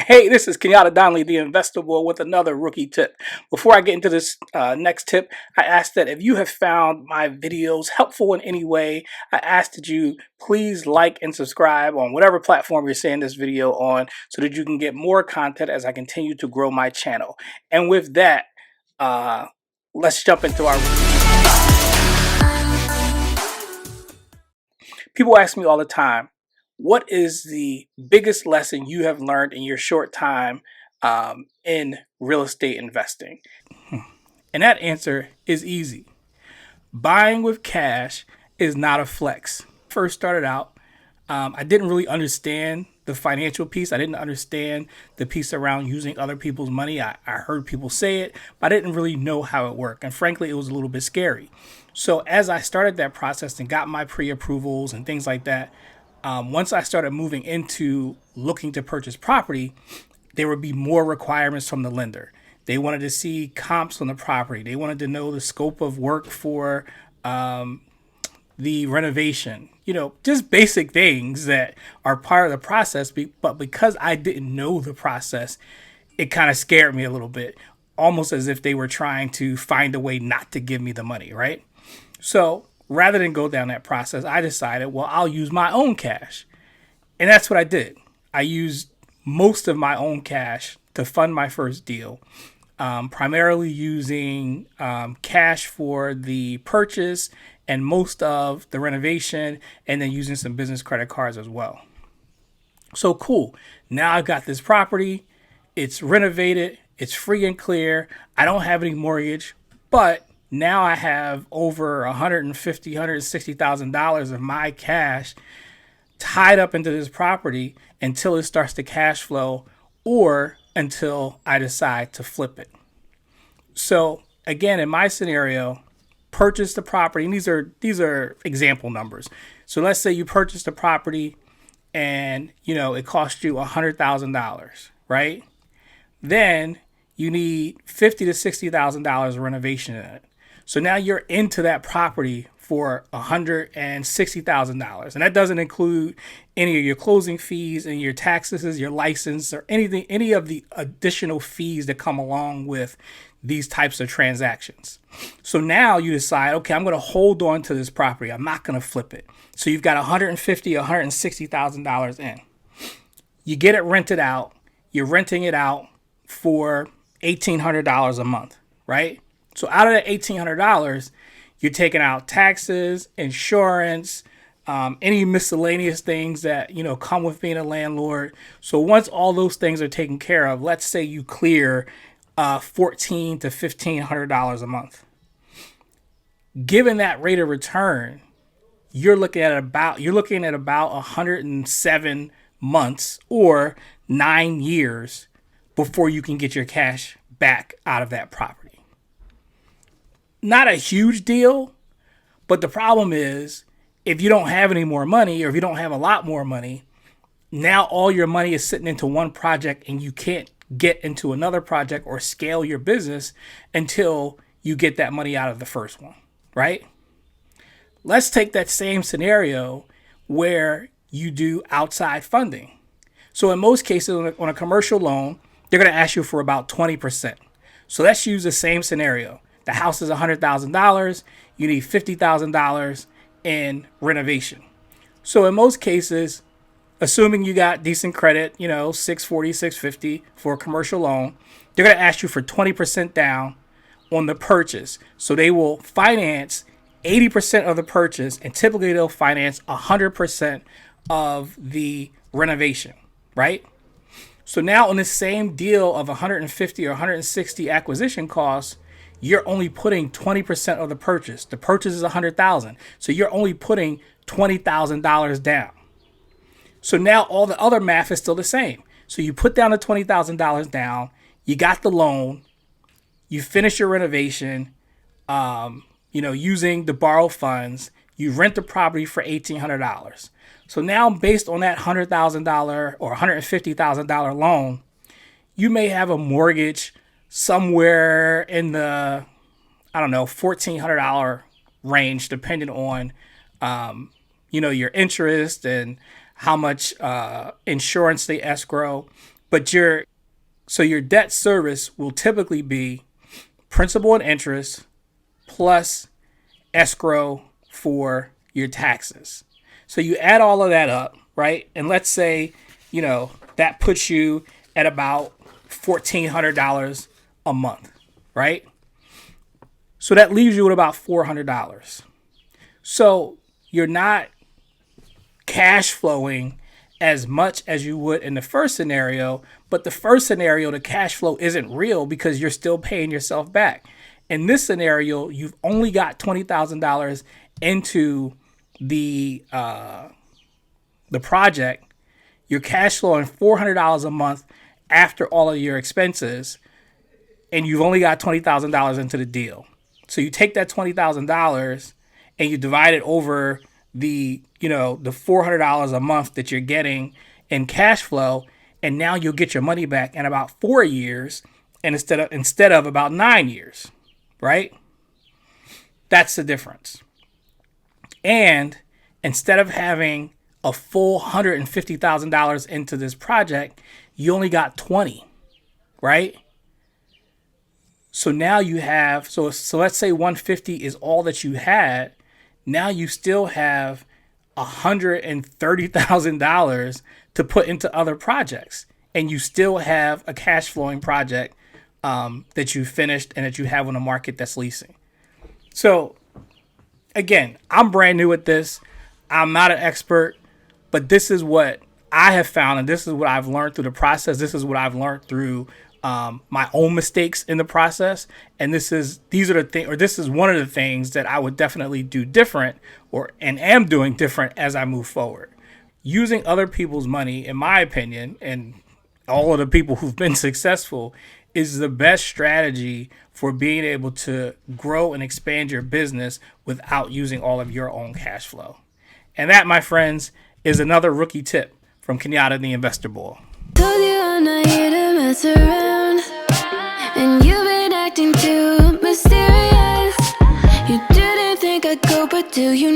Hey, this is Kenyatta Donnelly, the Investor Boy, with another rookie tip. Before I get into this next tip, I ask that if you have found my videos helpful in any way, I ask that you please like and subscribe on whatever platform you're seeing this video on so that you can get more content as I continue to grow my channel. And with that, uh, let's jump into our People ask me all the time, what is the biggest lesson you have learned in your short time in real estate investing? And that answer is easy. Buying with cash is not a flex. First started out, I didn't really understand the financial piece. I didn't understand the piece around using other people's money. I heard people say it, but I didn't really know how it worked. And frankly, it was a little bit scary. So as I started that process and got my pre-approvals and things like that, once I started moving into looking to purchase property, there would be more requirements from the lender. They wanted to see comps on the property. They wanted to know the scope of work for the renovation, just basic things that are part of the process. But because I didn't know the process, it kind of scared me a little bit, almost as if they were trying to find a way not to give me the money, right? So rather than go down that process, I decided, well, I'll use my own cash. And that's what I did. I used most of my own cash to fund my first deal, primarily using cash for the purchase and most of the renovation, and then using some business credit cards as well. So cool. Now I've got this property. It's renovated. It's free and clear. I don't have any mortgage, but now I have over $150,000, $160,000 of my cash tied up into this property until it starts to cash flow or until I decide to flip it. So again, in my scenario, purchase the property, and these are example numbers. So let's say you purchase the property and it cost you $100,000, right? Then you need $50,000 to $60,000 of renovation in it. So now you're into that property for $160,000. And that doesn't include any of your closing fees and your taxes, your license, or any of the additional fees that come along with these types of transactions. So now you decide, okay, I'm going to hold on to this property. I'm not going to flip it. So you've got $150,000, $160,000 in. You get it rented out. You're renting it out for $1,800 a month, right? So out of that $1,800, you're taking out taxes, insurance, any miscellaneous things that come with being a landlord. So once all those things are taken care of, let's say you clear $1,400 to $1,500 a month. Given that rate of return, you're looking at about 107 months or 9 years before you can get your cash back out of that property. Not a huge deal, but the problem is if you don't have any more money or if you don't have a lot more money, now all your money is sitting into one project and you can't get into another project or scale your business until you get that money out of the first one, right? Let's take that same scenario where you do outside funding. So in most cases on a commercial loan, they're going to ask you for about 20%. So let's use the same scenario. The house is $100,000. You need $50,000 in renovation. So in most cases, assuming you got decent credit, 640, 650 for a commercial loan, they're going to ask you for 20% down on the purchase. So they will finance 80% of the purchase, and typically they'll finance 100% of the renovation, right? So now on the same deal of 150 or 160 acquisition costs, you're only putting 20% of the purchase. The purchase is $100,000. So you're only putting $20,000 down. So now all the other math is still the same. So you put down the $20,000 down, you got the loan, you finish your renovation, using the borrowed funds, you rent the property for $1,800. So now based on that $100,000 or $150,000 loan, you may have a mortgage somewhere in the, $1,400 range, depending on, your interest and how much insurance they escrow. But your debt service will typically be principal and interest plus escrow for your taxes. So you add all of that up, right? And let's say, that puts you at about $1,400 a month, right? So that leaves you with about $400. So you're not cash flowing as much as you would in the first scenario, but the first scenario, the cash flow isn't real because you're still paying yourself back. In this scenario, you've only got $20,000 into the project. You're cash flowing $400 a month after all of your expenses, and you've only got $20,000 into the deal. So you take that $20,000 and you divide it over the $400 a month that you're getting in cash flow, and now you'll get your money back in about 4 years, and instead of about 9 years, right? That's the difference. And instead of having a full $150,000 into this project, you only got 20, right? So now you have, so let's say 150 is all that you had. Now you still have $130,000 to put into other projects, and you still have a cash flowing project that you finished and that you have on the market that's leasing. So again, I'm brand new at this. I'm not an expert, but this is what I have found, and this is what I've learned through the process. This is what I've learned through my own mistakes in the process, and this is one of the things that I would definitely do different, and am doing different as I move forward. Using other people's money, in my opinion, and all of the people who've been successful, is the best strategy for being able to grow and expand your business without using all of your own cash flow. And that, my friends, is another rookie tip from Kenyatta the Investor Bull. Told you I'm not here to mess around, and you've been acting too mysterious. You didn't think I'd go, but do you